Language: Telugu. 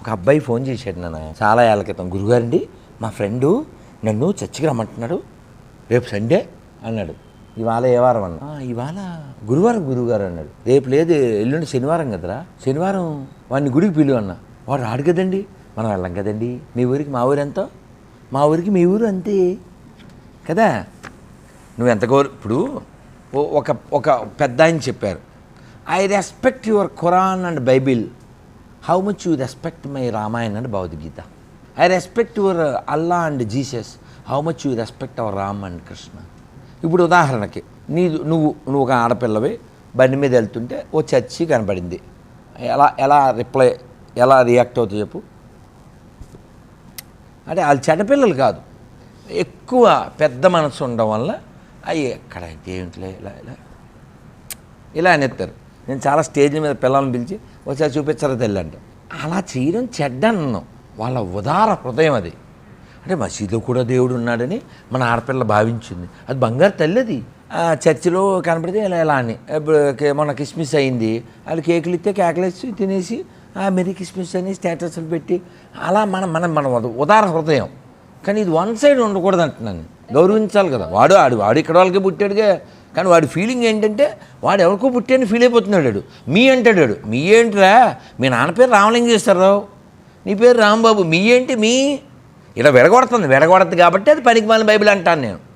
ఒక అబ్బాయి ఫోన్ చేశాడు నాన్న చాలా ఏళ్ళ క్రితం, గురుగారండి మా ఫ్రెండు నన్ను చర్చికి రమ్మంటున్నాడు రేపు సండే అన్నాడు. ఇవాళ ఏ వారం అన్నా, ఇవాళ గురువారం గురువుగారు అన్నాడు. రేపు లేదు, ఎల్లుండి శనివారం కదరా, శనివారం వాడిని గుడికి పిలువు అన్న. వాడు రాడు కదండి, మనం వెళ్ళం కదండి. మీ ఊరికి మా ఊరు ఎంతో, మా ఊరికి మీ ఊరు అంతే కదా. నువ్వు ఎంత ఇప్పుడు ఒక ఒక పెద్ద ఆయన చెప్పారు, I respect your Quran and Bible, how much you respect my Ramayana and Bhagavad Gita. I respect your Allah and Jesus, how much you respect hour Ram and Krishna. ఇప్పుడు ఉదాహరణకి నువ్వు ఒక ఆడపిల్లవి బండి మీద వెళ్తుంటే ఓ చర్చి కనపడింది, ఎలా రియాక్ట్ అవుతావు చెప్పు. అంటే వాళ్ళు చెడ్డపిల్లలు కాదు, ఎక్కువ పెద్ద మనసు ఉండడం వల్ల అవి ఎక్కడ ఏంటిలే ఇలా అనేస్తారు. నేను చాలా స్టేజ్ల మీద పిల్లల్ని పిలిచి ఒకసారి చూపించారా తెల్లి అంటే, అలా చేయడం చెడ్డ అన్నాం, వాళ్ళ ఉదార హృదయం అది. అంటే మసీదులో కూడా దేవుడు ఉన్నాడని మన ఆడపిల్ల భావించింది, అది బంగారు తల్లి. అది చర్చిలో కనపడితే ఇలా అని. ఇప్పుడు మొన్న కిస్మిస్ అయింది, వాళ్ళు కేకులు ఇస్తే కేకలేసి తినేసి మెరీ కిస్మిస్ అని స్టేటస్లు పెట్టి అలా మన ఉదార హృదయం. కానీ ఇది వన్ సైడ్ ఉండకూడదు అంటున్నాను, గౌరవించాలి కదా. వాడు ఇక్కడ వాళ్ళకి పుట్టాడుగా, కానీ వాడి ఫీలింగ్ ఏంటంటే వాడు ఎవరికో పుట్టాడని ఫీల్ అయిపోతున్నాడు. మీ అంటాడు, మీ ఏంటిరా, మీ నాన్న పేరు రామలింగేశ్వరరావు, నీ పేరు రాంబాబు, మీ ఏంటి మీ ఇలా విడగొడుతుంది కాబట్టి అది పనికిమాలిన బైబిల్ అంటాను నేను.